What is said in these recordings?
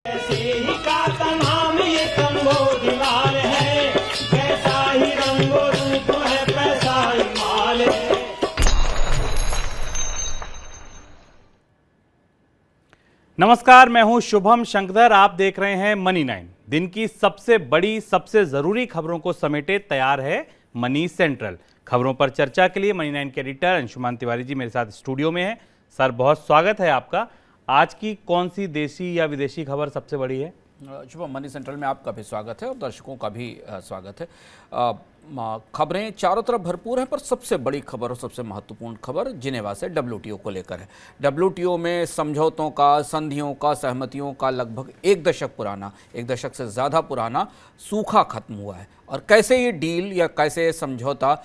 ऐसे ही का तमाम ये संबोधिमाल है, कैसा ही रंगो रूप है पैसा ही माल है। नमस्कार, मैं हूं शुभम शंकर। आप देख रहे हैं मनी 9। दिन की सबसे बड़ी, सबसे जरूरी खबरों को समेटे तैयार है मनी सेंट्रल। खबरों पर चर्चा के लिए मनी 9 के एडिटर अंशुमान तिवारी जी मेरे साथ स्टूडियो में हैं। सर, बहुत स्वागत है आपका। आज की कौन सी देशी या विदेशी खबर सबसे बड़ी है? शुभम, मनी सेंट्रल में आपका भी स्वागत है और दर्शकों का भी स्वागत है। खबरें चारों तरफ भरपूर हैं, पर सबसे बड़ी खबर और सबसे महत्वपूर्ण खबर जिनेवा से WTO को लेकर है। WTO में समझौतों का, संधियों का, सहमतियों का लगभग एक दशक से ज़्यादा पुराना सूखा खत्म हुआ है। और कैसे ये डील या कैसे ये समझौता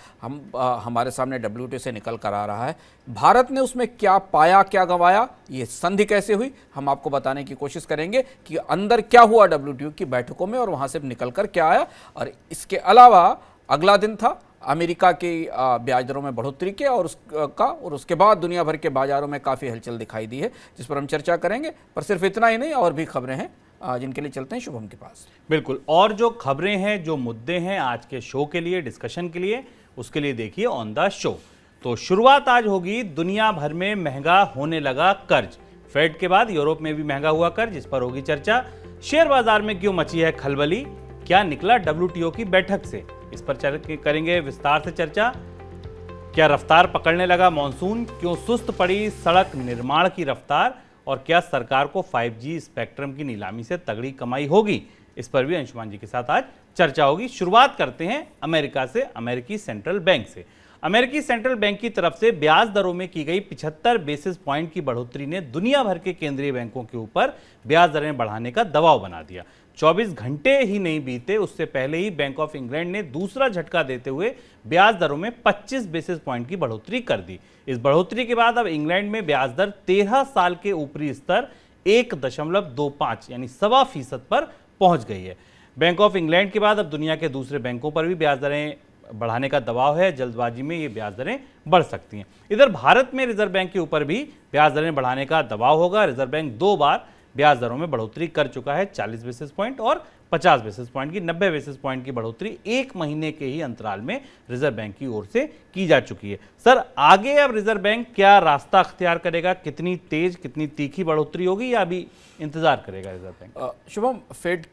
हमारे सामने WTO से निकल कर आ रहा है, भारत ने उसमें क्या पाया, क्या गंवाया, ये संधि कैसे हुई, हम आपको बताने की कोशिश करेंगे कि अंदर क्या हुआ WTO की बैठकों में और वहाँ से निकल कर क्या आया। और इसके अलावा अगला दिन था अमेरिका की ब्याज दरों में बढ़ोतरी के और उसके बाद दुनिया भर के बाजारों में काफ़ी हलचल दिखाई दी है, जिस पर हम चर्चा करेंगे। पर सिर्फ इतना ही नहीं, और भी खबरें हैं जिनके लिए चलते हैं शुभम के पास। बिल्कुल, और जो खबरें हैं, जो मुद्दे हैं आज के शो के लिए, डिस्कशन के लिए, उसके लिए देखिए ऑन द शो। तो शुरुआत आज होगी, दुनिया भर में महंगा होने लगा कर्ज। फेड के बाद यूरोप में भी महंगा हुआ कर्ज, इस पर होगी चर्चा। शेयर बाजार में क्यों मची है खलबली, क्या निकला WTO की बैठक से, इस पर करेंगे विस्तार से चर्चा। क्या रफ्तार पकड़ने लगा मॉनसून, क्यों सुस्त पड़ी सड़क निर्माण की रफ्तार, और क्या सरकार को 5G स्पेक्ट्रम की नीलामी से तगड़ी कमाई होगी, इस पर भी अंशुमान जी के साथ आज चर्चा होगी। शुरुआत करते हैं अमेरिका से, अमेरिकी सेंट्रल बैंक से। अमेरिकी सेंट्रल बैंक की तरफ से ब्याज दरों में की गई 75 बेसिस पॉइंट की बढ़ोतरी ने दुनिया भर के केंद्रीय बैंकों के ऊपर ब्याज दरें बढ़ाने का दबाव बना दिया। 24 घंटे ही नहीं बीते उससे पहले ही बैंक ऑफ इंग्लैंड ने दूसरा झटका देते हुए ब्याज दरों में 25 बेसिस पॉइंट की बढ़ोतरी कर दी। इस बढ़ोतरी के बाद अब इंग्लैंड में ब्याज दर 13 साल के ऊपरी स्तर 1.25 यानी 1.25% पर पहुंच गई है। बैंक ऑफ इंग्लैंड के बाद अब दुनिया के दूसरे बैंकों पर भी ब्याज दरें बढ़ाने का दबाव है। जल्दबाजी में ये ब्याज दरें बढ़ सकती हैं। इधर भारत में रिजर्व बैंक के ऊपर भी ब्याज दरें बढ़ाने का दबाव होगा। रिजर्व बैंक 2 बार ब्याज दरों में बढ़ोतरी कर चुका है, 40 बेसिस पॉइंट और 50 बेसिस पॉइंट की। 90 बेसिस पॉइंट की बढ़ोतरी एक महीने के ही अंतराल में रिजर्व बैंक की ओर से की जा चुकी है। सर, आगे अब रिजर्व बैंक क्या रास्ता अख्तियार करेगा, कितनी तेज, कितनी तीखी बढ़ोतरी होगी, या अभी इंतजार करेगा reserve bank? Shubham, Fed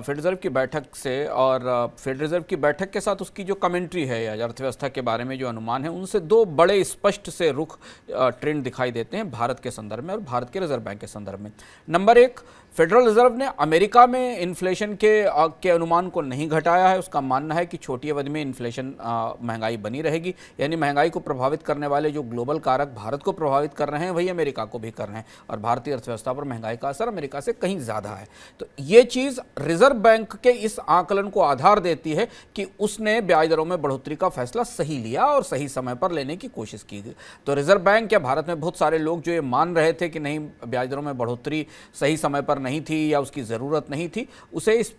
reserve की बैठक से और फेड रिजर्व की बैठक के साथ उसकी जो कमेंट्री है या अर्थव्यवस्था के बारे में जो अनुमान है, उनसे 2 बड़े स्पष्ट से रुख ट्रेंड दिखाई देते हैं भारत के संदर्भ में और भारत के रिजर्व बैंक के संदर्भ में। नंबर 1, फेडरल रिजर्व ने अमेरिका में इन्फ्लेशन के अनुमान को नहीं घटाया है। उसका मानना है कि छोटी अवधि में इन्फ्लेशन महंगाई बनी रहेगी, यानी महंगाई को प्रभावित करने वाले जो ग्लोबल कारक भारत को प्रभावित कर रहे हैं वही अमेरिका को भी कर रहे हैं, और भारतीय अर्थव्यवस्था पर महंगाई का असर अमेरिका से कहीं ज़्यादा है। तो ये चीज़ रिजर्व बैंक के इस आकलन को आधार देती है कि उसने ब्याज दरों में बढ़ोतरी का फैसला सही लिया और सही समय पर लेने की कोशिश की गई। तो रिजर्व बैंक या भारत में बहुत सारे लोग जो ये मान रहे थे कि नहीं, ब्याज दरों में बढ़ोतरी सही समय पर नहीं थी या उसकी ज़रूरत नहीं थी, उसे इस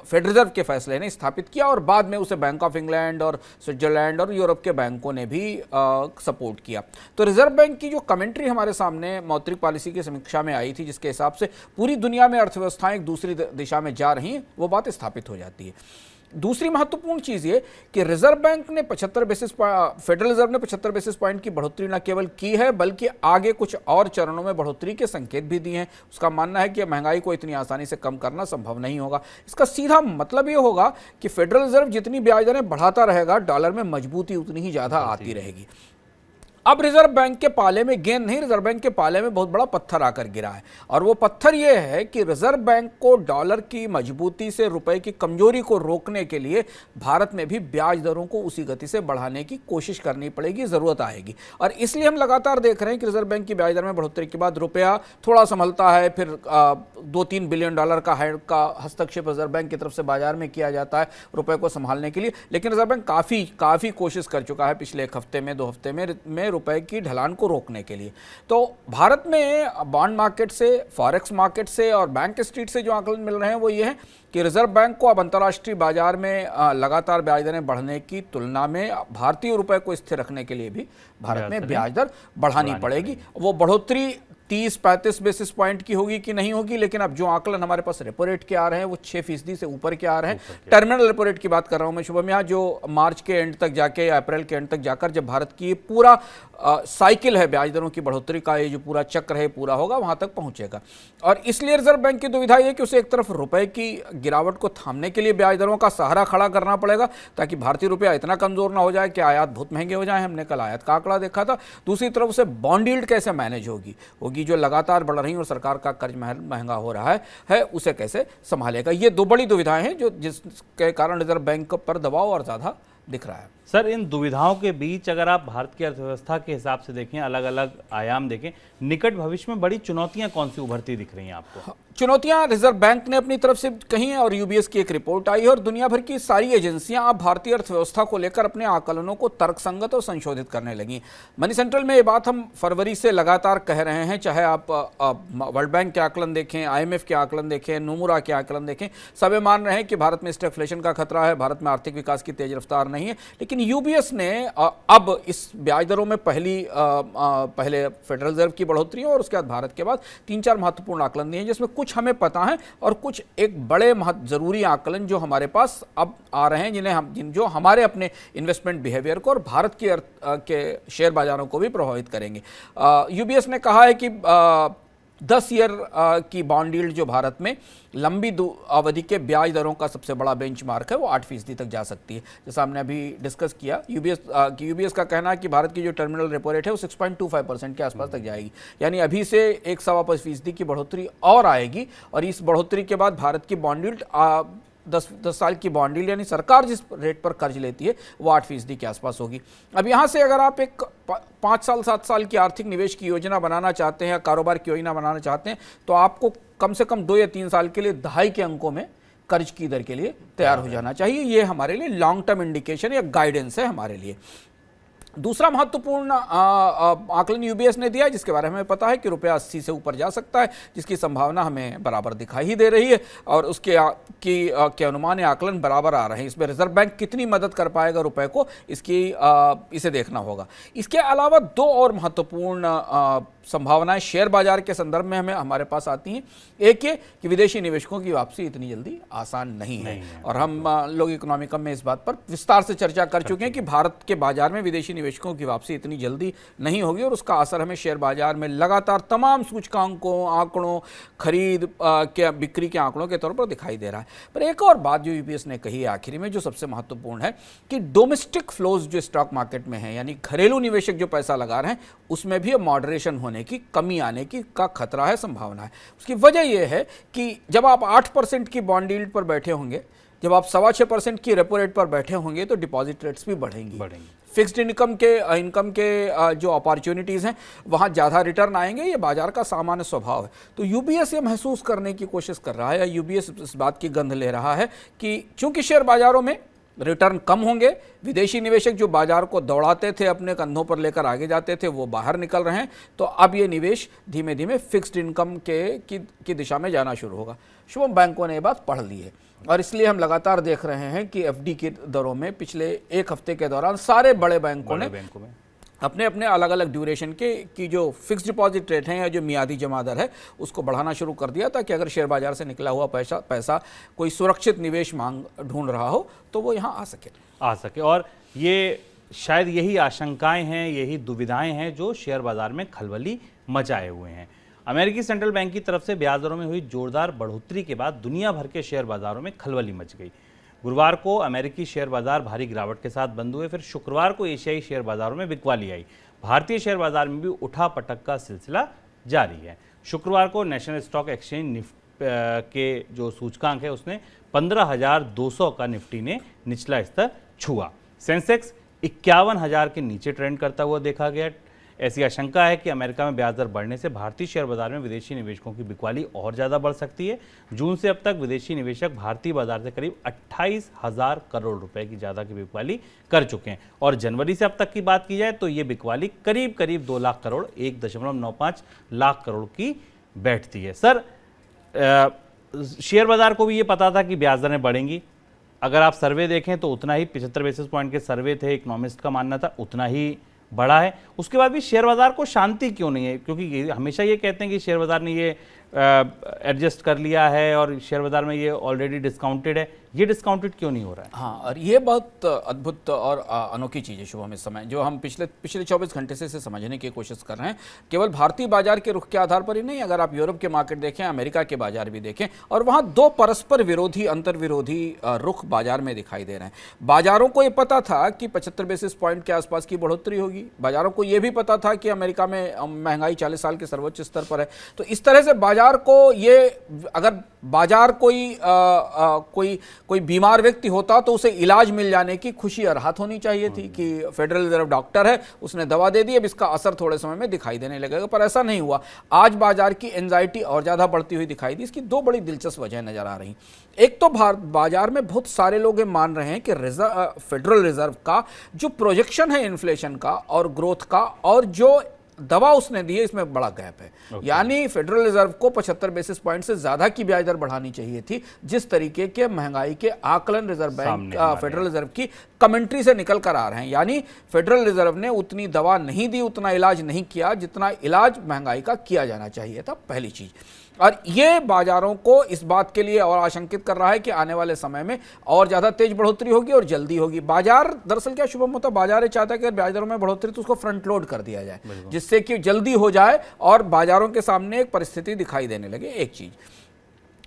फेड रिजर्व के फैसले ने स्थापित किया और बाद में उसे बैंक ऑफ इंग्लैंड और स्विट्जरलैंड और यूरोप के बैंकों ने भी सपोर्ट किया। तो रिजर्व बैंक की जो कमेंट्री हमारे सामने मौद्रिक पॉलिसी की समीक्षा में आई थी, जिसके हिसाब से पूरी दुनिया में अर्थव्यवस्थाएं एक दूसरी दिशा में जा रही हैं, वो बात स्थापित हो जाती है। दूसरी महत्वपूर्ण चीज़ ये कि रिजर्व बैंक ने फेडरल रिजर्व ने 75 बेसिस पॉइंट की बढ़ोतरी न केवल की है, बल्कि आगे कुछ और चरणों में बढ़ोतरी के संकेत भी दिए हैं। उसका मानना है कि महंगाई को इतनी आसानी से कम करना संभव नहीं होगा। इसका सीधा मतलब ये होगा कि फेडरल रिजर्व जितनी ब्याज दरें बढ़ाता रहेगा, डॉलर में मजबूती उतनी ही ज़्यादा आती रहेगी। अब रिजर्व बैंक के पाले में गेंद नहीं, रिजर्व बैंक के पाले में बहुत बड़ा पत्थर आकर गिरा है, और वो पत्थर ये है कि रिजर्व बैंक को डॉलर की मजबूती से रुपए की कमजोरी को रोकने के लिए भारत में भी ब्याज दरों को उसी गति से बढ़ाने की कोशिश करनी पड़ेगी, जरूरत आएगी। और इसलिए हम लगातार देख रहे हैं कि रिजर्व बैंक की ब्याज दर में बढ़ोतरी के बाद रुपया थोड़ा संभलता है, फिर 2-3 बिलियन डॉलर का हस्तक्षेप रिजर्व बैंक की तरफ से बाजार में किया जाता है रुपए को संभालने के लिए। लेकिन रिजर्व बैंक काफ़ी कोशिश कर चुका है पिछले 1 हफ्ते में, 2 हफ्ते में रुपए की ढलान को रोकने के लिए। तो भारत में बॉन्ड मार्केट से, फॉरेक्स मार्केट से और बैंक स्ट्रीट से जो आंकलन मिल रहे हैं वो ये है कि रिजर्व बैंक को अब अंतर्राष्ट्रीय बाजार में लगातार ब्याज दरें बढ़ने की तुलना में भारतीय रुपए को स्थिर रखने के लिए भी भारत में ब्याज दर बढ़ानी पड़ेगी। वो बढ़ोतरी 30-35 बेसिस पॉइंट की होगी कि नहीं होगी, लेकिन अब जो आकलन हमारे पास रेपो रेट के आ रहे हैं वो 6% से ऊपर के आ रहे हैं। टर्मिनल रेपो रेट की बात कर रहा हूं मैं शुभम, यहाँ जो मार्च के एंड तक जाके या अप्रैल के एंड तक जाकर जब भारत की ये पूरा साइकिल है ब्याज दरों की बढ़ोतरी का, ये जो पूरा चक्र है पूरा होगा, वहां तक पहुंचेगा। और इसलिए रिजर्व बैंक की दुविधा ये कि उसे एक तरफ रुपए की गिरावट को थामने के लिए ब्याज दरों का सहारा खड़ा करना पड़ेगा ताकि भारतीय रुपया इतना कमजोर ना हो जाए कि आयात बहुत महंगे हो जाए। हमने कल आयात का आंकड़ा देखा था। दूसरी तरफ उसे बॉन्ड यील्ड कैसे मैनेज होगी जो लगातार बढ़ रही है और सरकार का कर्ज महंगा हो रहा है उसे कैसे संभालेगा। ये दो बड़ी दुविधाएं हैं जो जिसके कारण रिजर्व बैंक पर दबाव और ज्यादा दिख रहा है। सर, इन दुविधाओं के बीच अगर आप भारत की अर्थव्यवस्था के हिसाब से देखें, अलग अलग आयाम देखें, निकट भविष्य में बड़ी चुनौतियां कौन सी उभरती दिख रही हैं आपको? चुनौतियां रिजर्व बैंक ने अपनी तरफ से कही है और यूबीएस की एक रिपोर्ट आई है और दुनिया भर की सारी एजेंसियां अब भारतीय अर्थव्यवस्था को लेकर अपने आकलनों को तर्कसंगत और संशोधित करने लगी। मनी सेंट्रल में ये बात हम फरवरी से लगातार कह रहे हैं, चाहे आप वर्ल्ड बैंक के आकलन देखें, IMF के आकलन देखें, नोमुरा के आकलन देखें, सब मान रहे हैं कि भारत में स्टैगफ्लेशन का खतरा है, भारत में आर्थिक विकास की तेज रफ्तार नहीं है। लेकिन यूबीएस ने अब इस ब्याज दरों में पहले फेडरल रिजर्व की बढ़ोतरी और उसके बाद भारत के बाद 3-4 महत्वपूर्ण आकलन दिए हैं, जिसमें कुछ हमें पता है और कुछ एक बड़े जरूरी आकलन जो हमारे पास अब आ रहे हैं, जो हमारे अपने इन्वेस्टमेंट बिहेवियर को और भारत के शेयर बाजारों को भी प्रभावित करेंगे। यूबीएस ने कहा है कि 10 ईयर की बॉन्ड यील्ड जो भारत में लंबी अवधि के ब्याज दरों का सबसे बड़ा बेंचमार्क है वो 8% तक जा सकती है। जैसा हमने अभी डिस्कस किया, यूबीएस का कहना है कि भारत की जो टर्मिनल रेपो रेट है वो 6.25% के आसपास तक जाएगी, यानी अभी से 1.25% की बढ़ोतरी और आएगी और इस बढ़ोतरी के बाद भारत की बॉन्ड यील्ड 10 साल की बॉन्ड यील्ड यानी सरकार जिस रेट पर कर्ज लेती है वो 8% के आसपास होगी। अब यहाँ से अगर आप एक 5 साल 7 साल की आर्थिक निवेश की योजना बनाना चाहते हैं या कारोबार की योजना बनाना चाहते हैं तो आपको कम से कम 2 या 3 साल के लिए 2.5 के अंकों में कर्ज की दर के लिए तैयार हो जाना चाहिए। ये हमारे लिए लॉन्ग टर्म इंडिकेशन या गाइडेंस है हमारे लिए। दूसरा महत्वपूर्ण आकलन यूबीएस ने दिया है जिसके बारे में हमें पता है कि रुपया 80 से ऊपर जा सकता है, जिसकी संभावना हमें बराबर दिखाई ही दे रही है और उसके के अनुमान या आकलन बराबर आ रहे हैं। इसमें रिजर्व बैंक कितनी मदद कर पाएगा रुपए को, इसे देखना होगा। इसके अलावा 2 और महत्वपूर्ण संभावनाएं शेयर बाजार के संदर्भ में हमारे पास आती हैं। एक ये कि विदेशी निवेशकों की वापसी इतनी जल्दी आसान नहीं है और हम लोग इकोनॉमिकम में इस बात पर विस्तार से चर्चा कर चुके हैं कि भारत के बाजार में विदेशी निवेशकों की वापसी इतनी जल्दी नहीं होगी और उसका असर हमें शेयर बाजार में लगातार तमाम सूचकांकों, आंकड़ों, खरीद के बिक्री के आंकड़ों के तौर पर दिखाई दे रहा है। पर एक और बात जो यूबीएस ने कही है आखिरी में, जो सबसे महत्वपूर्ण है कि डोमेस्टिक फ्लोज जो स्टॉक मार्केट में है, यानी घरेलू निवेशक जो पैसा लगा रहे हैं, उसमें भी मॉडरेशन होने की, कमी आने की का खतरा है, संभावना है। उसकी वजह यह है कि जब आप 8% की बॉन्ड यील्ड पर बैठे होंगे, जब आप 6.25% की रेपो रेट पर बैठे होंगे तो डिपॉजिट रेट्स भी बढ़ेंगी। फिक्स्ड इनकम के जो अपॉर्चुनिटीज़ हैं वहाँ ज़्यादा रिटर्न आएंगे, ये बाजार का सामान्य स्वभाव है। तो यूबीएस ये महसूस करने की कोशिश कर रहा है या यूबीएस इस बात की गंध ले रहा है कि चूंकि शेयर बाजारों में रिटर्न कम होंगे, विदेशी निवेशक जो बाजार को दौड़ाते थे, अपने कंधों पर लेकर आगे जाते थे, वो बाहर निकल रहे हैं, तो अब ये निवेश धीमे धीमे फिक्स्ड इनकम की दिशा में जाना शुरू होगा। शुभम, बैंकों ने ये बात पढ़ ली है और इसलिए हम लगातार देख रहे हैं कि एफडी की दरों में पिछले 1 हफ्ते के दौरान सारे बड़े बैंकों ने अपने अपने अलग अलग ड्यूरेशन की जो फिक्स्ड डिपॉजिट रेट हैं या जो मियादी जमा दर है उसको बढ़ाना शुरू कर दिया, ताकि अगर शेयर बाजार से निकला हुआ पैसा कोई सुरक्षित निवेश मांग ढूंढ रहा हो तो वो यहाँ आ सके। और ये शायद यही आशंकाएं हैं, यही दुविधाएं हैं जो शेयर बाजार में खलबली मचाए हुए हैं। अमेरिकी सेंट्रल बैंक की तरफ से ब्याज दरों में हुई जोरदार बढ़ोतरी के बाद दुनिया भर के शेयर बाजारों में खलबली मच गई। गुरुवार को अमेरिकी शेयर बाजार भारी गिरावट के साथ बंद हुए, फिर शुक्रवार को एशियाई शेयर बाजारों में बिकवाली आई। भारतीय शेयर बाजार में भी उठापटक का सिलसिला जारी है। शुक्रवार को नेशनल स्टॉक एक्सचेंज के जो सूचकांक है उसने 15,200 का निफ्टी ने निचला स्तर छुआ। सेंसेक्स 51,000 के नीचे ट्रेंड करता हुआ देखा गया। ऐसी आशंका है कि अमेरिका में ब्याज दर बढ़ने से भारतीय शेयर बाजार में विदेशी निवेशकों की बिकवाली और ज़्यादा बढ़ सकती है। जून से अब तक विदेशी निवेशक भारतीय बाजार से करीब 28,000 करोड़ रुपए की ज़्यादा की बिकवाली कर चुके हैं और जनवरी से अब तक की बात की जाए तो ये बिकवाली करीब 2 लाख करोड़, 1.95 लाख करोड़ की बैठती है। सर, शेयर बाजार को भी ये पता था कि ब्याज दरें बढ़ेंगी। अगर आप सर्वे देखें तो उतना ही 75 बेसिस पॉइंट के सर्वे थे, इकोनॉमिस्ट का मानना था, उतना ही बढ़ा है, उसके बाद भी शेयर बाजार को शांति क्यों नहीं है? क्योंकि हमेशा ये कहते हैं कि शेयर बाजार ने ये एडजस्ट कर लिया है और शेयर बाजार में ये ऑलरेडी डिस्काउंटेड है, ये डिस्काउंटेड क्यों नहीं हो रहा है? हाँ, और ये बहुत अद्भुत और अनोखी चीज़ है शुभम इस समय, जो हम पिछले 24 घंटे से इसे समझने की कोशिश कर रहे हैं। केवल भारतीय बाजार के रुख के आधार पर ही नहीं, अगर आप यूरोप के मार्केट देखें, अमेरिका के बाजार भी देखें, और वहाँ दो परस्पर विरोधी, अंतर विरोधी रुख बाजार में दिखाई दे रहे हैं। बाजारों को ये पता था कि 75 बेसिस पॉइंट के आसपास की बढ़ोतरी होगी, बाजारों को ये भी पता था कि अमेरिका में महंगाई 40 साल के सर्वोच्च स्तर पर है। तो इस तरह से बाजार को ये, अगर बाजार कोई बीमार व्यक्ति होता तो उसे इलाज मिल जाने की खुशी और राहत होनी चाहिए थी कि फेडरल रिजर्व डॉक्टर है, उसने दवा दे दी, अब इसका असर थोड़े समय में दिखाई देने लगेगा, पर ऐसा नहीं हुआ। आज बाजार की एंजाइटी और ज़्यादा बढ़ती हुई दिखाई दी। इसकी दो बड़ी दिलचस्प वजह नजर आ रही। एक तो बाजार में बहुत सारे लोग ये मान रहे हैं कि फेडरल रिजर्व का जो प्रोजेक्शन है इन्फ्लेशन का और ग्रोथ का, और जो दवा उसने दी है, इसमें बड़ा गैप है। यानी फेडरल रिजर्व को 75 बेसिस पॉइंट से ज्यादा की ब्याज दर बढ़ानी चाहिए थी, जिस तरीके के महंगाई के आकलन रिजर्व बैंक फेडरल रिजर्व की कमेंट्री से निकल कर आ रहे हैं। यानी फेडरल रिजर्व ने उतनी दवा नहीं दी, उतना इलाज नहीं किया जितना इलाज महंगाई का किया जाना चाहिए था, पहली चीज। और ये बाजारों को इस बात के लिए और आशंकित कर रहा है कि आने वाले समय में और ज्यादा तेज बढ़ोतरी होगी और जल्दी होगी। बाजार दरअसल क्या शुभम होता है, बाजार ये चाहता है कि ब्याज दरों में बढ़ोतरी तो उसको फ्रंट लोड कर दिया जाए, जिससे कि जल्दी हो जाए और बाजारों के सामने एक परिस्थिति दिखाई देने लगे, एक चीज।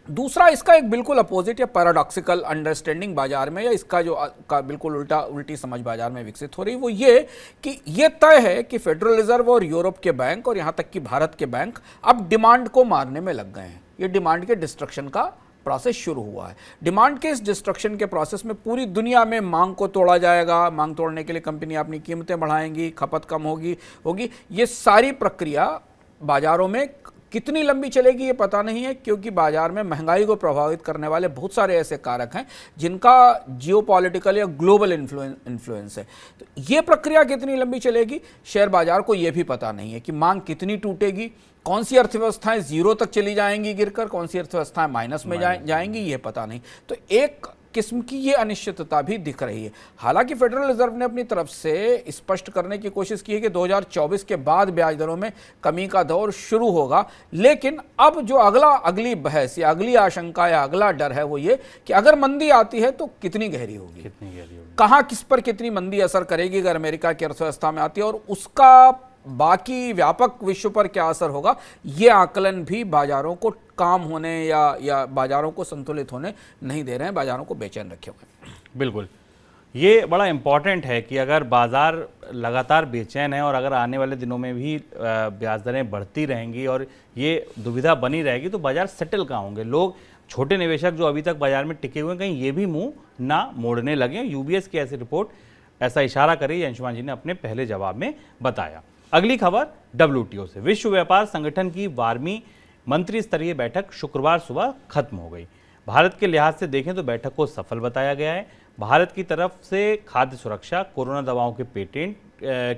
दूसरा, इसका एक बिल्कुल अपोजिट या पैराडॉक्सिकल अंडरस्टैंडिंग बाजार में, या इसका जो का बिल्कुल उल्टी समझ बाजार में विकसित हो रही, वो ये कि ये तय है कि फेडरल रिजर्व और यूरोप के बैंक और यहां तक कि भारत के बैंक अब डिमांड को मारने में लग गए हैं। ये डिमांड के डिस्ट्रक्शन का प्रोसेस शुरू हुआ है। डिमांड के इस डिस्ट्रक्शन के प्रोसेस में पूरी दुनिया में मांग को तोड़ा जाएगा, मांग तोड़ने के लिए कंपनी अपनी कीमतें बढ़ाएंगी, खपत कम होगी। ये सारी प्रक्रिया बाजारों में कितनी लंबी चलेगी ये पता नहीं है, क्योंकि बाजार में महंगाई को प्रभावित करने वाले बहुत सारे ऐसे कारक हैं जिनका जियोपॉलिटिकल या ग्लोबल इन्फ्लुएंस है। तो ये प्रक्रिया कितनी लंबी चलेगी, शेयर बाजार को ये भी पता नहीं है कि मांग कितनी टूटेगी, कौन सी अर्थव्यवस्थाएं जीरो तक चली जाएंगी गिरकर, कौन सी अर्थव्यवस्थाएं माइनस में जाएंगी, ये पता नहीं। तो एक किस्म की ये अनिश्चितता भी दिख रही है। हालांकि फेडरल रिजर्व ने अपनी तरफ से स्पष्ट करने की कोशिश की है कि 2024 के बाद ब्याज दरों में कमी का दौर शुरू होगा, लेकिन अब जो अगली बहस या अगली आशंका या अगला डर है वो ये कि अगर मंदी आती है तो कितनी गहरी होगी, कहां किस पर कितनी मंदी असर करेगी अगर अमेरिका की अर्थव्यवस्था में आती है, और उसका बाकी व्यापक विश्व पर क्या असर होगा, ये आकलन भी बाजारों को काम होने या बाजारों को संतुलित होने नहीं दे रहे हैं, बाजारों को बेचैन रखे हुए हैं। बिल्कुल, ये बड़ा इम्पॉर्टेंट है कि अगर बाजार लगातार बेचैन है और अगर आने वाले दिनों में भी ब्याज दरें बढ़ती रहेंगी और ये दुविधा बनी रहेगी तो बाजार सेटल कहाँ होंगे। लोग, छोटे निवेशक जो अभी तक बाजार में टिके हुए हैं, कहीं ये भी मुंह ना मोड़ने लगे। यूबीएस की ऐसी रिपोर्ट ऐसा इशारा करी, अंशुमान जी ने अपने पहले जवाब में बताया। अगली खबर WTO से। विश्व व्यापार संगठन की 12वीं मंत्री स्तरीय बैठक शुक्रवार सुबह खत्म हो गई। भारत के लिहाज से देखें तो बैठक को सफल बताया गया है। भारत की तरफ से खाद्य सुरक्षा, कोरोना दवाओं के पेटेंट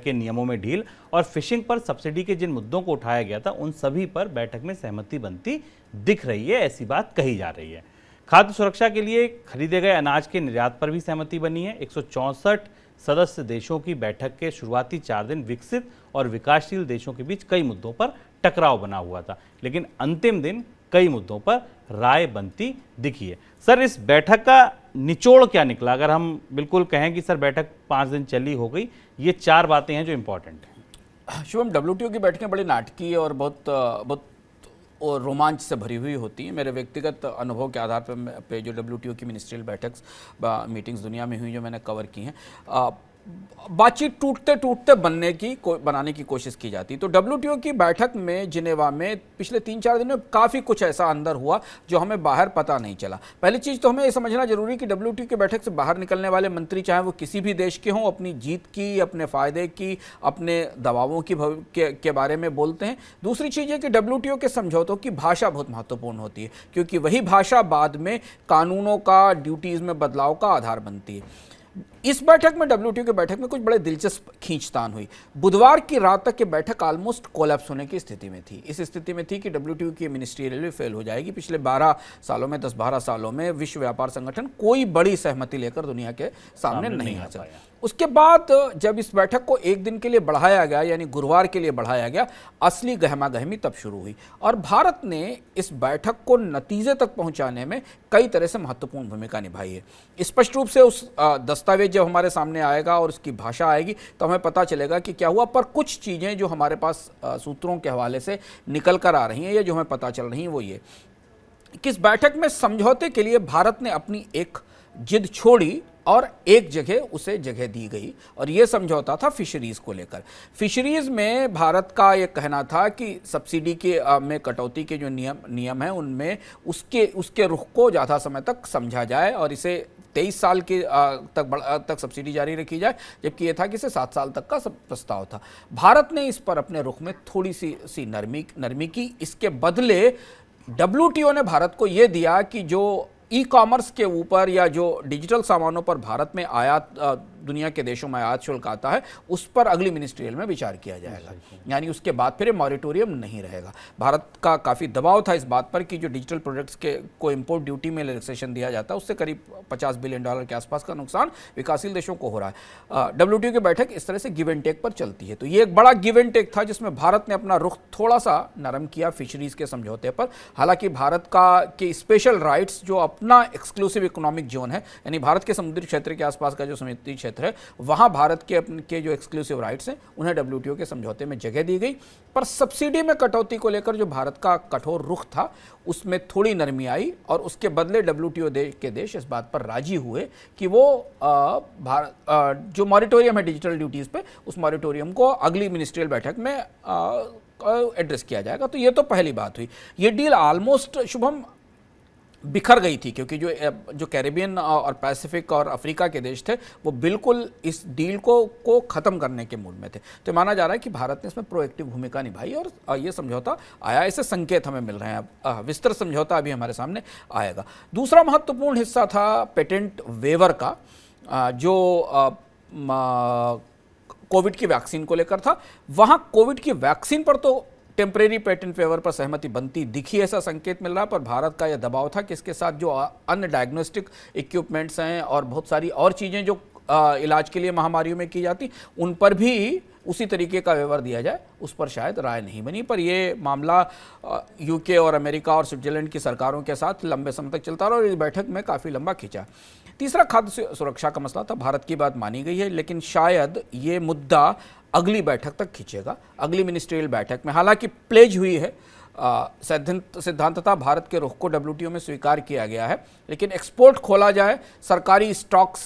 के नियमों में ढील और फिशिंग पर सब्सिडी के जिन मुद्दों को उठाया गया था उन सभी पर बैठक में सहमति बनती दिख रही है, ऐसी बात कही जा रही है। खाद्य सुरक्षा के लिए खरीदे गए अनाज के निर्यात पर भी सहमति बनी है। 164 सदस्य देशों की बैठक के शुरुआती 4 दिन विकसित और विकासशील देशों के बीच कई मुद्दों पर टकराव बना हुआ था, लेकिन अंतिम दिन कई मुद्दों पर राय बनती दिखी है। सर, इस बैठक का निचोड़ क्या निकला? अगर हम बिल्कुल कहें कि सर बैठक 5 दिन चली हो गई, ये 4 बातें हैं जो इंपॉर्टेंट हैं। शुभम, WTO की बैठकें बड़ी नाटकीय और बहुत और रोमांच से भरी हुई होती है। मेरे व्यक्तिगत अनुभव के आधार पे जो WTO की मिनिस्ट्रियल मीटिंग्स दुनिया में हुई जो मैंने कवर की हैं, बातचीत टूटते बनाने की कोशिश की जाती। तो WTO की बैठक में जिनेवा में पिछले 3-4 दिन में काफ़ी कुछ ऐसा अंदर हुआ जो हमें बाहर पता नहीं चला। पहली चीज़ तो हमें ये समझना जरूरी है कि WTO की बैठक से बाहर निकलने वाले मंत्री, चाहे वो किसी भी देश के हों, अपनी जीत की, अपने फ़ायदे की, अपने दबावों के बारे में बोलते हैं। दूसरी चीज़ है कि WTO के समझौतों की भाषा बहुत महत्वपूर्ण होती है, क्योंकि वही भाषा बाद में कानूनों का, ड्यूटीज़ में बदलाव का आधार बनती है। इस बैठक में, डब्ल्यूटीओ की बैठक में कुछ बड़े दिलचस्प खींचतान हुई। बुधवार की रात तक ये बैठक ऑलमोस्ट कोलैप्स होने की स्थिति में थी। इस स्थिति में थी कि डब्ल्यूटीओ की मिनिस्ट्रियल भी फेल हो जाएगी। पिछले 12 सालों में, 10-12 सालों में विश्व व्यापार संगठन कोई बड़ी सहमति लेकर दुनिया के सामने नहीं आ सका। उसके बाद जब इस बैठक को एक दिन के लिए बढ़ाया गया, यानी गुरुवार के लिए बढ़ाया गया, असली गहमा गहमी तब शुरू हुई और भारत ने इस बैठक को नतीजे तक पहुंचाने में कई तरह से महत्वपूर्ण भूमिका निभाई है। स्पष्ट रूप से उस दस्तावेज जब हमारे सामने आएगा और उसकी भाषा आएगी तो हमें पता चलेगा कि क्या हुआ, पर कुछ चीज़ें जो हमारे पास सूत्रों के हवाले से निकल कर आ रही हैं या जो हमें पता चल रही हैं वो ये कि इस बैठक में समझौते के लिए भारत ने अपनी एक जिद छोड़ी और एक जगह उसे जगह दी गई और ये समझौता था फिशरीज़ को लेकर। फिशरीज़ में भारत का ये कहना था कि सब्सिडी के में कटौती के जो नियम हैं उनमें उसके रुख को ज़्यादा समय तक समझा जाए और इसे 23 साल के तक सब्सिडी जारी रखी जाए, जबकि ये था कि इसे 7 साल तक का प्रस्ताव था। भारत ने इस पर अपने रुख में थोड़ी सी नरमी की। इसके बदले डब्ल्यूटीओ ने भारत को ये दिया कि जो ई कॉमर्स के ऊपर या जो डिजिटल सामानों पर भारत में आयात, दुनिया के देशों में आयात शुल्क आता है, उस पर अगली मिनिस्ट्रियल में विचार किया जाएगा। यानी उसके बाद फिर मॉरिटोरियम नहीं रहेगा। भारत का काफ़ी दबाव था इस बात पर कि जो डिजिटल प्रोडक्ट्स के को इंपोर्ट ड्यूटी में रिलैक्सेशन दिया जाता है उससे करीब $50 बिलियन के आसपास का नुकसान विकासशील देशों को हो रहा है। डब्ल्यूटीओ की बैठक इस तरह से गिव एंड टेक पर चलती है। तो ये एक बड़ा गिव एंड टेक था जिसमें भारत ने अपना रुख थोड़ा सा नरम किया फिशरीज के समझौते पर। हालांकि भारत के स्पेशल राइट्स, जो अपना एक्सक्लूसिव इकोनॉमिक जोन है, यानी भारत के समुद्री क्षेत्र के आसपास का जो समुद्री क्षेत्र है, वहां भारत के जो एक्सक्लूसिव राइट्स हैं उन्हें डब्ल्यूटीओ के समझौते में जगह दी गई। पर सब्सिडी में कटौती को लेकर जो भारत का कठोर रुख था उसमें थोड़ी नरमी आई और उसके बदले डब्ल्यूटीओ के देश इस बात पर राजी हुए कि वो जो मॉरिटोरियम है डिजिटल ड्यूटीज पे, उस मॉरिटोरियम को अगली मिनिस्ट्रियल बैठक में एड्रेस किया जाएगा। तो ये तो पहली बात हुई। ये डील ऑलमोस्ट, शुभम, बिखर गई थी क्योंकि जो कैरेबियन और पैसिफिक और अफ्रीका के देश थे वो बिल्कुल इस डील को ख़त्म करने के मूड में थे। तो माना जा रहा है कि भारत ने इसमें प्रोएक्टिव भूमिका निभाई और ये समझौता आया। ऐसे संकेत हमें मिल रहे हैं। अब विस्तृत समझौता अभी हमारे सामने आएगा। दूसरा महत्वपूर्ण हिस्सा था पेटेंट वेवर का, जो कोविड की वैक्सीन को लेकर था। वहाँ कोविड की वैक्सीन पर तो टेम्परेरी पेटेंट फेवर पर सहमति बनती दिखी, ऐसा संकेत मिल रहा है, पर भारत का यह दबाव था कि इसके साथ जो अन्य डायग्नोस्टिक इक्विपमेंट्स हैं और बहुत सारी और चीज़ें जो इलाज के लिए महामारियों में की जाती, उन पर भी उसी तरीके का वेवर दिया जाए, उस पर शायद राय नहीं बनी। पर यह मामला यूके और अमेरिका और स्विट्जरलैंड की सरकारों के साथ लंबे समय तक चलता रहा और इस बैठक में काफ़ी लंबा खिंचा। तीसरा खाद्य सुरक्षा का मसला था। भारत की बात मानी गई है, लेकिन शायद ये मुद्दा अगली बैठक तक खींचेगा, अगली मिनिस्ट्रियल बैठक में। हालांकि प्लेज हुई है, सिद्धांततः भारत के रुख को डब्ल्यूटीओ में स्वीकार किया गया है, लेकिन एक्सपोर्ट खोला जाए, सरकारी स्टॉक्स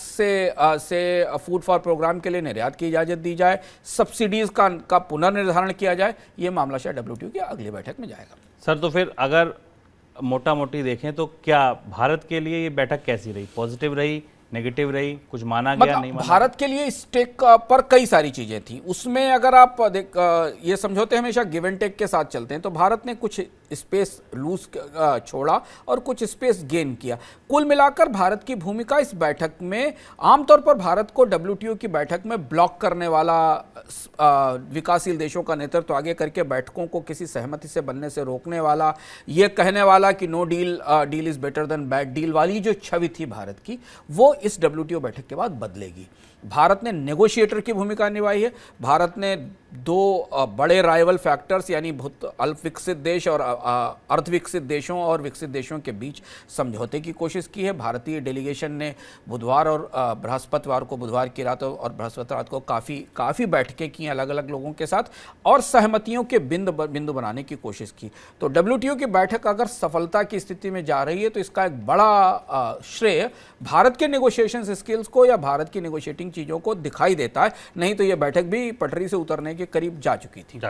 से फूड फॉर प्रोग्राम के लिए निर्यात की इजाज़त दी जाए, सब्सिडीज़ का पुनर्निर्धारण किया जाए, ये मामला शायद डब्ल्यूटीओ की अगली बैठक में जाएगा। सर, तो फिर अगर मोटा मोटी देखें तो क्या भारत के लिए ये बैठक कैसी रही? पॉजिटिव रही, नेगेटिव रही, कुछ माना गया, नहीं माना? भारत के लिए स्टेक पर कई सारी चीजें थी। उसमें अगर आप ये समझौते हमेशा गिव एंड टेक के साथ चलते हैं, तो भारत ने कुछ स्पेस लूज छोड़ा और कुछ स्पेस गेन किया। कुल मिलाकर भारत की भूमिका इस बैठक में, आमतौर पर भारत को डब्ल्यूटीओ की बैठक में ब्लॉक करने वाला, विकासशील देशों का नेतृत्व आगे करके बैठकों को किसी सहमति से बनने से रोकने वाला, ये कहने वाला कि no deal is better than bad deal वाली जो छवि थी भारत की, वो इस डब्ल्यूटीओ बैठक के बाद बदलेगी। भारत ने नेगोशिएटर की भूमिका निभाई है। भारत ने दो बड़े राइवल फैक्टर्स, यानी बहुत अल्प विकसित देश और अर्धविकसित देशों और विकसित देशों के बीच समझौते की कोशिश की है। भारतीय डेलीगेशन ने बुधवार और बृहस्पतिवार को, बुधवार की रात और बृहस्पतिवार को काफ़ी बैठकें की अलग अलग लोगों के साथ और सहमतियों के बिंदु बनाने की कोशिश की। तो डब्ल्यूटीओ की बैठक अगर सफलता की स्थिति में जा रही है तो इसका एक बड़ा श्रेय भारत के नेगोशिएशन स्किल्स को या भारत की नेगोशिएटिंग चीज़ों को दिखाई देता है। नहीं तो यह बैठक भी पटरी से उतरने के करीब जा चुकी थी।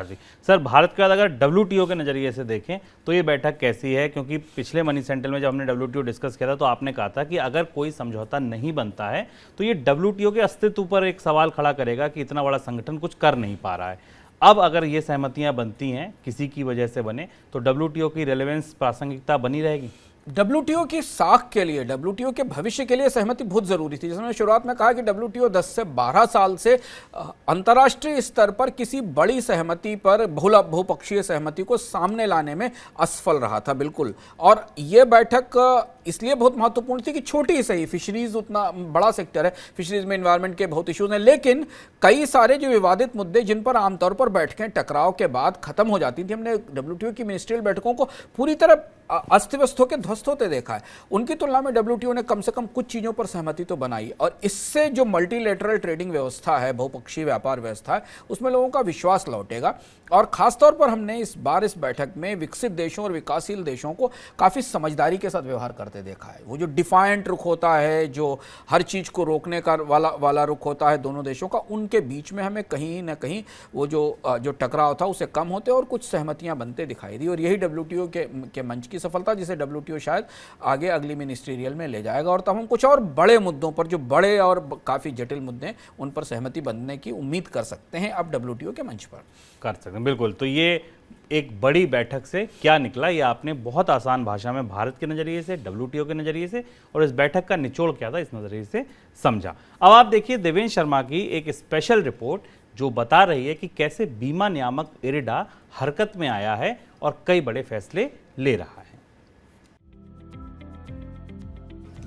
सर, भारत का अगर डब्ल्यूटीओ के नज़रिए से देखें तो ये बैठक कैसी है? क्योंकि पिछले मनी सेंट्रल में जब हमने डब्ल्यूटीओ डिस्कस किया था तो आपने कहा था कि अगर कोई समझौता नहीं बनता है तो ये डब्ल्यूटीओ के अस्तित्व पर एक सवाल खड़ा करेगा कि इतना बड़ा संगठन कुछ कर नहीं पा रहा है। अब अगर ये सहमतियां बनती हैं, किसी की वजह से बने, तो डब्ल्यूटीओ की रेलेवेंस, प्रासंगिकता बनी रहेगी? WTO की साख के लिए, WTO के भविष्य के लिए सहमति बहुत जरूरी थी। जैसे मैंने शुरुआत में कहा कि WTO 10 से 12 साल से अंतर्राष्ट्रीय स्तर पर किसी बड़ी सहमति पर, बहुपक्षीय सहमति को सामने लाने में असफल रहा था, बिल्कुल। और ये बैठक इसलिए बहुत महत्वपूर्ण थी कि छोटी ही सही, फिशरीज उतना बड़ा सेक्टर है, फिशरीज में एनवायरनमेंट के बहुत इश्यूज हैं, लेकिन कई सारे जो विवादित मुद्दे जिन पर आमतौर पर बैठकें टकराव के बाद खत्म हो जाती थी, हमने WTO की मिनिस्ट्रियल बैठकों को पूरी तरह अस्त व्यस्त होकर ध्वस्त होते देखा है। उनकी तुलना में WTO ने कम से कम कुछ चीजों पर सहमति तो बनाई, और इससे जो मल्टीलेटरल ट्रेडिंग व्यवस्था है, बहुपक्षीय व्यापार व्यवस्था है, उसमें लोगों का विश्वास लौटेगा। और खासतौर पर हमने इस बैठक में विकसित देशों और विकासशील देशों को काफी समझदारी के साथ व्यवहार करते देखा है। वो जो डिफाइंट रुख होता है, जो हर चीज को रोकने का वाला रुख होता है दोनों देशों का, उनके बीच में हमें कहीं ना कहीं वो जो टकराव था उसे कम होते और कुछ सहमतियां बनते दिखाई दी। और यही WTO के मंच की सफलता, जिसे WTO शायद आगे अगली मिनिस्ट्रियल में ले जाएगा। और तब हम कुछ और बड़े मुद्दों पर, जो बड़े और काफी जटिल मुद्दे हैं, उन पर सहमति बनने की उम्मीद कर सकते हैं अब WTO के मंच पर। कर सकते हैं, बिल्कुल। तो ये एक बड़ी बैठक से क्या निकला, ये आपने बहुत आसान भाषा में भारत के नज़रिए से, WTO के नज़रिए से, और इस बैठक का निचोड़ क्या था इस नज़रिए से समझा। अब आप देखिए देवेंद्र शर्मा की एक स्पेशल रिपोर्ट जो बता रही है कि कैसे बीमा नियामक इरडा हरकत में आया है और कई बड़े फैसले ले रहा है।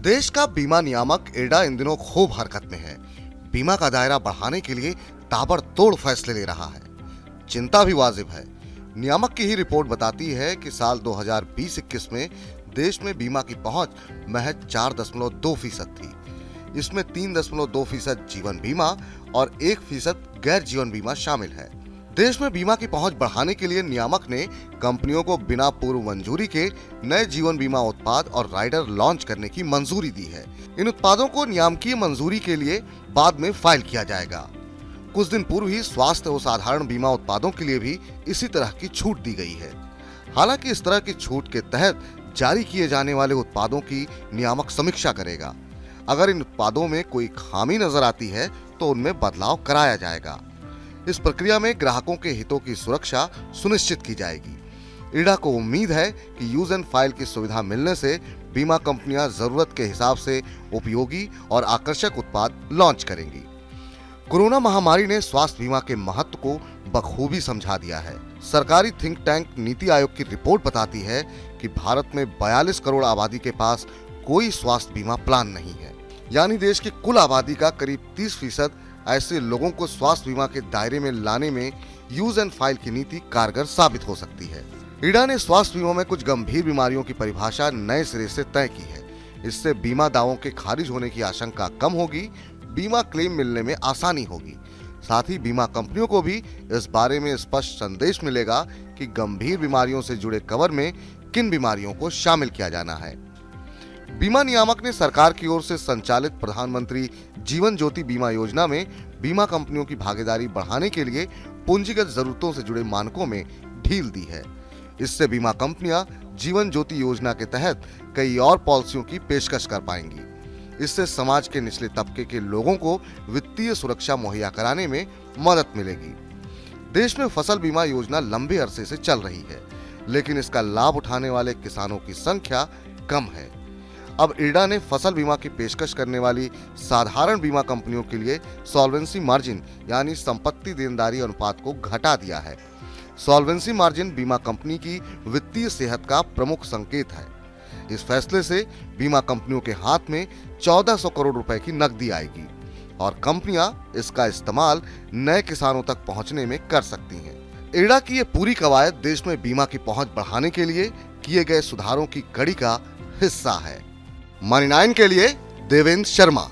देश का बीमा नियामक इरडा इन दिनों खूब हरकत में है। बीमा का दायरा बढ़ाने के लिए ताबड़तोड़ फैसले ले रहा है। चिंता भी वाजिब है। नियामक की ही रिपोर्ट बताती है कि साल 2020-21 में देश में बीमा की पहुंच महज 4.2% थी। इसमें 3.2% जीवन बीमा और 1% गैर जीवन बीमा शामिल है। देश में बीमा की पहुंच बढ़ाने के लिए नियामक ने कंपनियों को बिना पूर्व मंजूरी के नए जीवन बीमा उत्पाद और राइडर लॉन्च करने की मंजूरी दी है। इन उत्पादों को नियामकीय मंजूरी के लिए बाद में फाइल किया जाएगा। कुछ दिन पूर्व ही स्वास्थ्य और साधारण बीमा उत्पादों के लिए भी इसी तरह की छूट दी गई है। हालांकि इस तरह की छूट के तहत जारी किए जाने वाले उत्पादों की नियामक समीक्षा करेगा। अगर इन उत्पादों में कोई खामी नजर आती है तो उनमें बदलाव कराया जाएगा। इस प्रक्रिया में ग्राहकों के हितों की सुरक्षा सुनिश्चित की जाएगी। इरडा को उम्मीद है कि यूज एंड फाइल की सुविधा मिलने से बीमा कंपनियां जरूरत के हिसाब से उपयोगी और आकर्षक उत्पाद लॉन्च करेंगी। कोरोना महामारी ने स्वास्थ्य बीमा के महत्व को बखूबी समझा दिया है। सरकारी थिंक टैंक नीति आयोग की रिपोर्ट बताती है कि भारत में 42 करोड़ आबादी के पास कोई स्वास्थ्य बीमा प्लान नहीं है। यानी देश की कुल आबादी का करीब 30% ऐसे लोगों को स्वास्थ्य बीमा के दायरे में लाने में यूज एंड फाइल की नीति कारगर साबित हो सकती है। इरडा ने स्वास्थ्य बीमा में कुछ गंभीर बीमारियों की परिभाषा नए सिरे से तय की है। इससे बीमा दावों के खारिज होने की आशंका कम होगी, बीमा क्लेम मिलने में आसानी होगी। साथ ही बीमा कंपनियों को भी इस बारे में स्पष्ट संदेश मिलेगा कि गंभीर बीमारियों से जुड़े कवर में किन बीमारियों को शामिल किया जाना है। बीमा नियामक ने सरकार की ओर से संचालित प्रधानमंत्री जीवन ज्योति बीमा योजना में बीमा कंपनियों की भागीदारी बढ़ाने के लिए पूंजीगत जरूरतों से जुड़े मानकों में ढील दी है। इससे बीमा कंपनियां जीवन ज्योति योजना के तहत कई और पॉलिसियों की पेशकश कर पाएंगी। इससे समाज के निचले तबके के लोगों को वित्तीय सुरक्षा मुहैया कराने में मदद मिलेगी। देश में फसल बीमा योजना लंबे अरसे से चल रही है, लेकिन इसका लाभ उठाने वाले किसानों की संख्या कम है। अब इरडा ने फसल बीमा की पेशकश करने वाली साधारण बीमा कंपनियों के लिए सॉल्वेंसी मार्जिन यानी संपत्ति देनदारी अनुपात को घटा दिया है। सॉल्वेंसी मार्जिन बीमा कंपनी की वित्तीय सेहत का प्रमुख संकेत है। इस फैसले से बीमा कंपनियों के हाथ में 1400 करोड़ रुपए की नकदी आएगी और कंपनियां इसका इस्तेमाल नए किसानों तक पहुंचने में कर सकती हैं। इरडा की ये पूरी कवायद देश में बीमा की पहुंच बढ़ाने के लिए किए गए सुधारों की कड़ी का हिस्सा है। मनी 9 के लिए देवेंद्र शर्मा।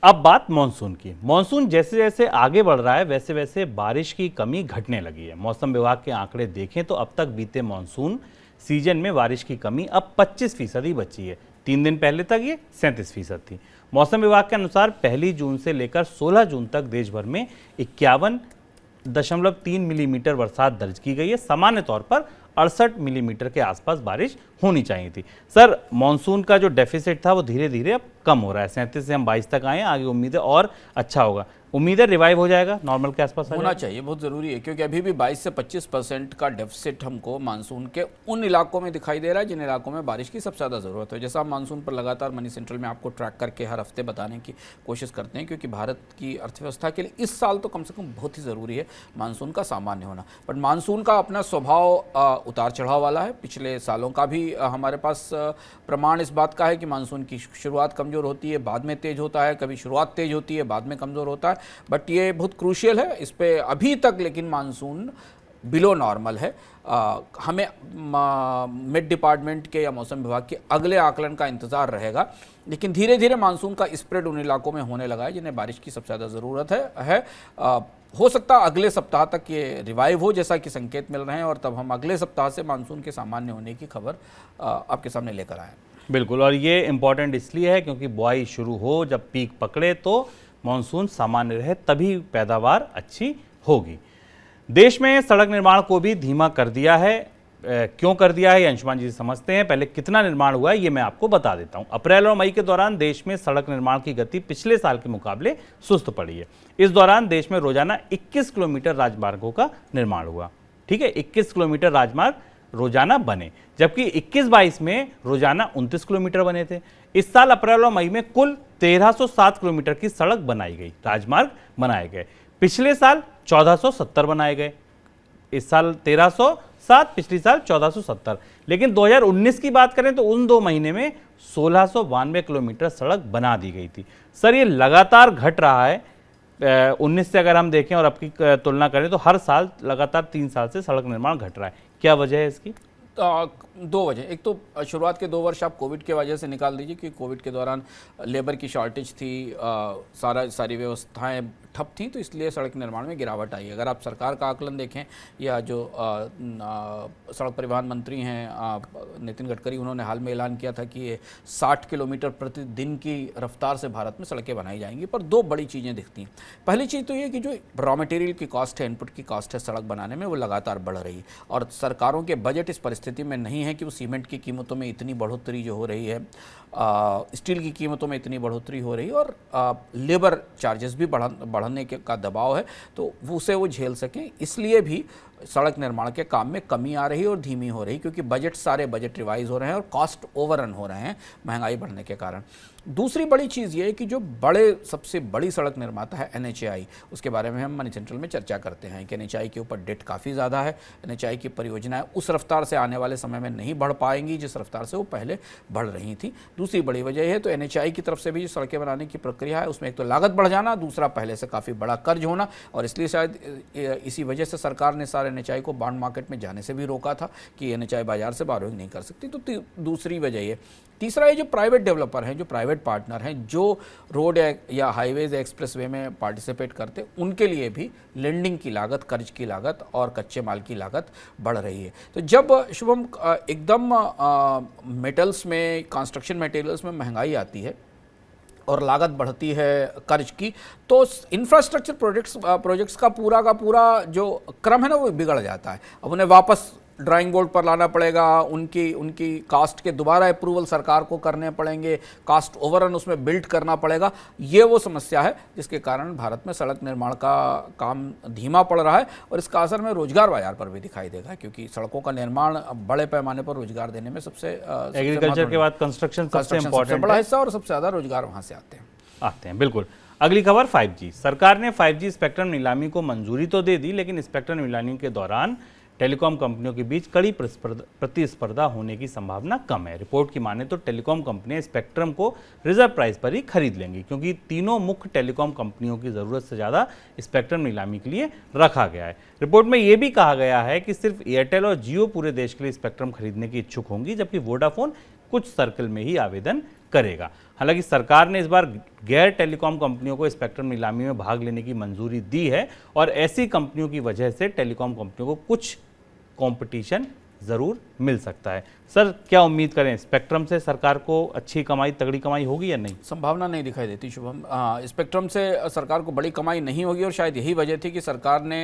अब बात मॉनसून की। मॉनसून जैसे जैसे आगे बढ़ रहा है वैसे वैसे बारिश की कमी घटने लगी है। मौसम विभाग के आंकड़े देखें तो अब तक बीते मॉनसून सीजन में बारिश की कमी अब 25% ही बची है। 3 दिन पहले तक ये 37% थी। मौसम विभाग के अनुसार 1 जून से लेकर 16 जून तक देश भर में 51.3 मिलीमीटर बरसात दर्ज की गई है। सामान्य तौर पर 68 मिलीमीटर के आसपास बारिश होनी चाहिए थी। सर, मॉनसून का जो डेफिसिट था वो धीरे धीरे अब कम हो रहा है। 37 से हम 22 तक आए, आगे उम्मीद है और अच्छा होगा। उम्मीद है रिवाइव हो जाएगा, नॉर्मल के आसपास आ होना जाएगा? चाहिए, बहुत ज़रूरी है, क्योंकि अभी भी 22 से 25% का डेफिसिट हमको मानसून के उन इलाकों में दिखाई दे रहा है जिन इलाकों में बारिश की सबसे ज़्यादा ज़रूरत है। जैसा हम मानसून पर लगातार मनी सेंट्रल में आपको ट्रैक करके हर हफ्ते बताने की कोशिश करते हैं, क्योंकि भारत की अर्थव्यवस्था के लिए इस साल तो कम से कम बहुत ही ज़रूरी है मानसून का सामान्य होना। बट मानसून का अपना स्वभाव उतार चढ़ाव वाला है। पिछले सालों का भी हमारे पास प्रमाण इस बात का है कि मानसून की शुरुआत कमज़ोर होती है, बाद में तेज़ होता है, कभी शुरुआत तेज़ होती है, बाद में कमज़ोर होता है। बट ये बहुत क्रूशियल है इस पे अभी तक, लेकिन मानसून बिलो नॉर्मल है। हमें मिड डिपार्टमेंट के या मौसम विभाग के अगले आकलन का इंतज़ार रहेगा, लेकिन धीरे धीरे मानसून का स्प्रेड उन इलाकों में होने लगा है जिन्हें बारिश की सबसे ज़्यादा ज़रूरत है। हो सकता है अगले सप्ताह तक ये रिवाइव हो, जैसा कि संकेत मिल रहे हैं, और तब हम अगले सप्ताह से मानसून के सामान्य होने की खबर आपके सामने लेकर आए। बिल्कुल, और ये इम्पॉर्टेंट इसलिए है क्योंकि बुआई शुरू हो, जब पीक पकड़े तो मानसून सामान्य रहे, तभी पैदावार अच्छी होगी। देश में सड़क निर्माण को भी धीमा कर दिया है। क्यों कर दिया है ये अंशुमान जी समझते हैं। पहले कितना निर्माण हुआ है ये मैं आपको बता देता हूं। अप्रैल और मई के दौरान देश में सड़क निर्माण की गति पिछले साल के मुकाबले सुस्त पड़ी है। इस दौरान देश में रोजाना 21 किलोमीटर राजमार्गों का निर्माण हुआ। ठीक है, 21 किलोमीटर राजमार्ग रोजाना बने, जबकि 21-22 में रोजाना 29 किलोमीटर बने थे। इस साल अप्रैल और मई में कुल 1307 किलोमीटर की सड़क बनाई गई, राजमार्ग बनाए गए। पिछले साल 1470 बनाए गए। इस साल 1307, पिछले साल 1470। लेकिन 2019 की बात करें तो उन 2 महीने में 1692 किलोमीटर सड़क बना दी गई थी। सर, ये लगातार घट रहा है। 19 से अगर हम देखें और अब की तुलना करें तो हर साल लगातार 3 साल से सड़क निर्माण घट रहा है। क्या वजह है इसकी? 2 वजह। एक तो शुरुआत के 2 वर्ष आप कोविड के वजह से निकाल दीजिए कि कोविड के दौरान लेबर की शॉर्टेज थी, सारी व्यवस्थाएं ठप थी, तो इसलिए सड़क निर्माण में गिरावट आई। अगर आप सरकार का आकलन देखें या जो सड़क परिवहन मंत्री हैं नितिन गडकरी, उन्होंने हाल में ऐलान किया था कि ये 60 किलोमीटर प्रतिदिन की रफ्तार से भारत में सड़कें बनाई जाएंगी। पर 2 बड़ी चीज़ें दिखती हैं। पहली चीज़ तो ये कि जो रॉ मटेरियल की कॉस्ट है, इनपुट की कॉस्ट है सड़क बनाने में, वो लगातार बढ़ रही है, और सरकारों के बजट इस परिस्थिति में नहीं है कि वो सीमेंट की कीमतों में इतनी बढ़ोतरी जो हो रही है, स्टील की कीमतों में इतनी बढ़ोतरी हो रही है, और लेबर चार्जेस भी बढ़ने का दबाव है, तो उसे वो झेल सकें, इसलिए भी सड़क निर्माण के काम में कमी आ रही है और धीमी हो रही, क्योंकि सारे बजट रिवाइज हो रहे हैं और कॉस्ट ओवररन हो रहे हैं महंगाई बढ़ने के कारण। दूसरी बड़ी चीज़ ये है कि जो सबसे बड़ी सड़क निर्माता है NHAI, उसके बारे में हम मनी सेंट्रल में चर्चा करते हैं कि NHAI के ऊपर डेट काफ़ी ज़्यादा है। NHAI की परियोजनाएं उस रफ्तार से आने वाले समय में नहीं बढ़ पाएंगी जिस रफ्तार से वो पहले बढ़ रही थी। दूसरी बड़ी वजह है तो NHAI की तरफ से भी जो सड़कें बनाने की प्रक्रिया है उसमें एक तो लागत बढ़ जाना, दूसरा पहले से काफ़ी बड़ा कर्ज होना, और इसलिए शायद इसी वजह से सरकार ने सारे NHAI को बॉन्ड मार्केट में जाने से भी रोका था कि NHAI बाजार से बारोइंग नहीं कर सकती। तो दूसरी वजह ये। तीसरा, ये जो प्राइवेट डेवलपर हैं, जो प्राइवेट पार्टनर हैं, जो रोड या हाईवेज एक्सप्रेसवे में पार्टिसिपेट करते, उनके लिए भी लेंडिंग की लागत, कर्ज की लागत और कच्चे माल की लागत बढ़ रही है। तो जब शुभम एकदम मेटल्स में, कंस्ट्रक्शन मटेरियल्स में महंगाई आती है और लागत बढ़ती है कर्ज की, तो इंफ्रास्ट्रक्चर प्रोजेक्ट्स का पूरा जो क्रम है ना, वो बिगड़ जाता है। अब उन्हें वापस ड्राइंग बोर्ड पर लाना पड़ेगा, उनकी कास्ट के दोबारा अप्रूवल सरकार को करने पड़ेंगे, कास्ट ओवररन उसमें बिल्ड करना पड़ेगा। ये वो समस्या है जिसके कारण भारत में सड़क निर्माण का काम धीमा पड़ रहा है, और इसका असर में रोजगार बाजार पर भी दिखाई देगा, क्योंकि सड़कों का निर्माण बड़े पैमाने पर रोजगार देने में सबसे एग्रीकल्चर के बाद कंस्ट्रक्शन सबसे इंपॉर्टेंट बड़ा हिस्सा, और सबसे ज़्यादा रोजगार वहाँ से आते हैं। बिल्कुल। अगली खबर 5G। सरकार ने 5G स्पेक्ट्रम नीलामी को मंजूरी तो दे दी, लेकिन स्पेक्ट्रम नीलामी के दौरान टेलीकॉम कंपनियों के बीच कड़ी प्रतिस्पर्धा होने की संभावना कम है। रिपोर्ट की माने तो टेलीकॉम कंपनियां स्पेक्ट्रम को रिजर्व प्राइस पर ही खरीद लेंगी, क्योंकि तीनों मुख्य टेलीकॉम कंपनियों की ज़रूरत से ज़्यादा स्पेक्ट्रम नीलामी के लिए रखा गया है। रिपोर्ट में यह भी कहा गया है कि सिर्फ एयरटेल और जियो पूरे देश के लिए स्पेक्ट्रम खरीदने की इच्छुक होंगी, जबकि वोडाफोन कुछ सर्कल में ही आवेदन करेगा। हालांकि सरकार ने इस बार गैर टेलीकॉम कंपनियों को स्पेक्ट्रम नीलामी में भाग लेने की मंजूरी दी है, और ऐसी कंपनियों की वजह से टेलीकॉम कंपनियों को कुछ कंपटीशन जरूर मिल सकता है। सर, क्या उम्मीद करें, स्पेक्ट्रम से सरकार को अच्छी कमाई, तगड़ी कमाई होगी या नहीं? संभावना नहीं दिखाई देती शुभम। स्पेक्ट्रम से सरकार को बड़ी कमाई नहीं होगी, और शायद यही वजह थी कि सरकार ने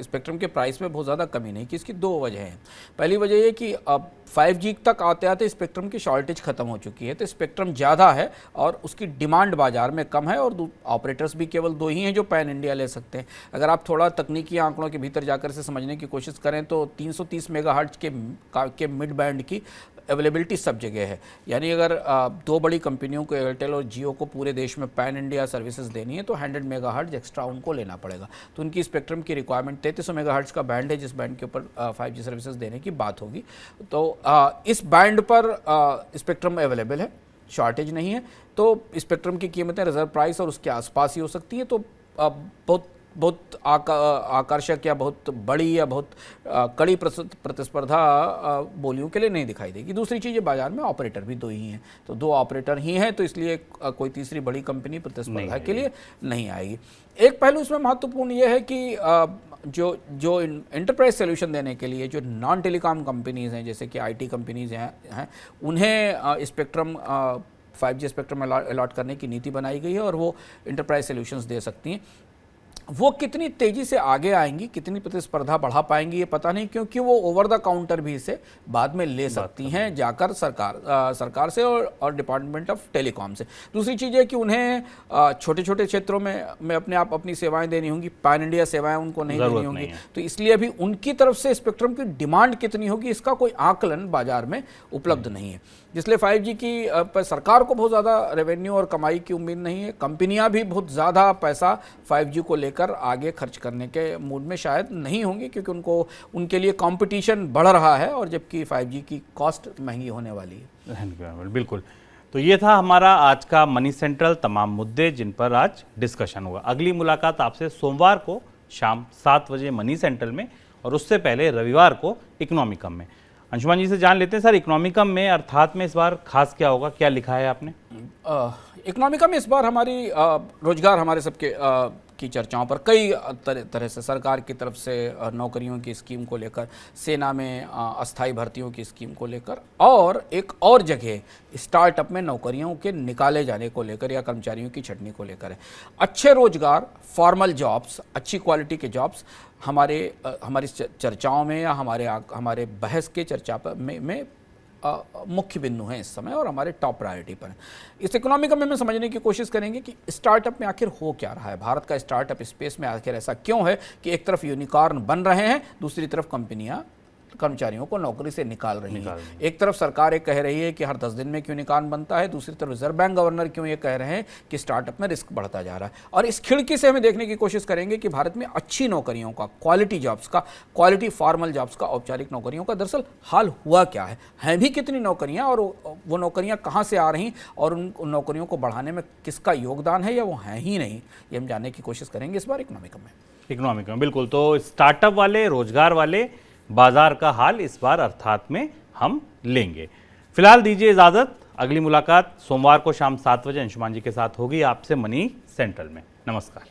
स्पेक्ट्रम के प्राइस में बहुत ज़्यादा कमी नहीं की। इसकी दो वजह हैं। पहली वजह ये कि अब 5G तक आते आते स्पेक्ट्रम की शॉर्टेज खत्म हो चुकी है, तो स्पेक्ट्रम ज़्यादा है और उसकी डिमांड बाजार में कम है, और ऑपरेटर्स भी केवल दो ही हैं जो पैन इंडिया ले सकते हैं। अगर आप थोड़ा तकनीकी आंकड़ों के भीतर जाकर से समझने की कोशिश करें तो 330 मेगाहर्ट्ज के मिड बैंड की अवेलेबिलिटी सब जगह है। यानी अगर दो बड़ी कंपनियों को, एयरटेल और जियो को, पूरे देश में पैन इंडिया सर्विसेज देनी है तो 100 मेगाहर्ट्ज एक्स्ट्रा उनको लेना पड़ेगा। तो उनकी स्पेक्ट्रम की रिक्वायरमेंट 3300 मेगाहर्ट्ज का बैंड है, जिस बैंड के ऊपर 5G सर्विसेज देने की बात होगी। तो इस बैंड पर स्पेक्ट्रम अवेलेबल है, शॉर्टेज नहीं है। तो स्पेक्ट्रम की कीमतें रिजर्व प्राइस और उसके आसपास ही हो सकती हैं। तो बहुत आकर्षक या बहुत बड़ी या बहुत कड़ी प्रतिस्पर्धा बोलियों के लिए नहीं दिखाई देगी। दूसरी चीज़, ये बाजार में ऑपरेटर भी दो ही हैं, तो दो ऑपरेटर ही हैं, तो इसलिए कोई तीसरी बड़ी कंपनी प्रतिस्पर्धा के लिए नहीं आएगी। एक पहलू इसमें महत्वपूर्ण ये है कि जो इंटरप्राइज सोल्यूशन देने के लिए जो नॉन टेलीकॉम कंपनीज़ हैं, जैसे कि IT कंपनीज़ हैं, उन्हें स्पेक्ट्रम 5G स्पेक्ट्रम अलॉट करने की नीति बनाई गई है और वो इंटरप्राइज सोल्यूशंस दे सकती हैं। वो कितनी तेज़ी से आगे आएंगी, कितनी प्रतिस्पर्धा बढ़ा पाएंगी ये पता नहीं, क्योंकि वो ओवर द काउंटर भी इसे बाद में ले सकती हैं जाकर सरकार से और डिपार्टमेंट ऑफ टेलीकॉम से। दूसरी चीज़ है कि उन्हें छोटे छोटे क्षेत्रों में अपनी सेवाएं देनी होंगी, पैन इंडिया सेवाएं उनको नहीं देनी होंगी। तो इसलिए अभी उनकी तरफ से स्पेक्ट्रम की डिमांड कितनी होगी इसका कोई आकलन बाजार में उपलब्ध नहीं है, जिसलिए 5G की पर सरकार को बहुत ज़्यादा रेवेन्यू और कमाई की उम्मीद नहीं है। कंपनियां भी बहुत ज़्यादा पैसा 5G को लेकर आगे खर्च करने के मूड में शायद नहीं होंगी, क्योंकि उनके लिए कंपटीशन बढ़ रहा है और जबकि 5G की कॉस्ट महंगी होने वाली है। बिल्कुल। तो ये था हमारा आज का मनी सेंट्रल, तमाम मुद्दे जिन पर आज डिस्कशन हुआ। अगली मुलाकात आपसे सोमवार को शाम 7 बजे मनी सेंट्रल में, और उससे पहले रविवार को इकोनॉमिकम में। अंशुमान जी से जान लेते हैं, सर इकोनॉमिकम में अर्थात में इस बार खास क्या होगा, क्या लिखा है आपने? इकोनॉमिकम में इस बार हमारी रोजगार हमारे सबके की चर्चाओं पर कई तरह से सरकार की तरफ से नौकरियों की स्कीम को लेकर, सेना में अस्थायी भर्तियों की स्कीम को लेकर, और एक और जगह स्टार्टअप में नौकरियों के निकाले जाने को लेकर या कर्मचारियों की छंटनी को लेकर है। अच्छे रोजगार, फॉर्मल जॉब्स, अच्छी क्वालिटी के जॉब्स हमारी चर्चाओं में या हमारे बहस के चर्चा में मुख्य बिंदु हैं इस समय और हमारे टॉप प्रायोरिटी पर हैं। इस इकोनॉमिक में समझने की कोशिश करेंगे कि स्टार्टअप में आखिर हो क्या रहा है, भारत का स्टार्टअप स्पेस में आखिर ऐसा क्यों है कि एक तरफ यूनिकॉर्न बन रहे हैं, दूसरी तरफ कंपनियां कर्मचारियों को नौकरी से निकाल रही हैं। एक तरफ सरकार एक कह रही है कि हर 10 दिन में क्यों यूनिकॉर्न बनता है, दूसरी तरफ रिजर्व बैंक गवर्नर क्यों ये कह रहे हैं कि स्टार्टअप में रिस्क बढ़ता जा रहा है। और इस खिड़की से हमें देखने की कोशिश करेंगे कि भारत में अच्छी नौकरियों का, क्वालिटी जॉब्स का, क्वालिटी फॉर्मल जॉब्स का, औपचारिक नौकरियों का दरअसल हाल हुआ क्या है, हैं भी कितनी नौकरियां और वो नौकरियां कहाँ से आ रही और उन नौकरियों को बढ़ाने में किसका योगदान है या वो हैं ही नहीं, ये हम जानने की कोशिश करेंगे इस बार इकोनॉमिक में। बिल्कुल। तो स्टार्टअप वाले, रोजगार वाले, बाजार का हाल इस बार अर्थात में हम लेंगे। फिलहाल दीजिए इजाजत, अगली मुलाकात सोमवार को शाम 7 बजे अंशुमान जी के साथ होगी आपसे मनी सेंट्रल में। नमस्कार।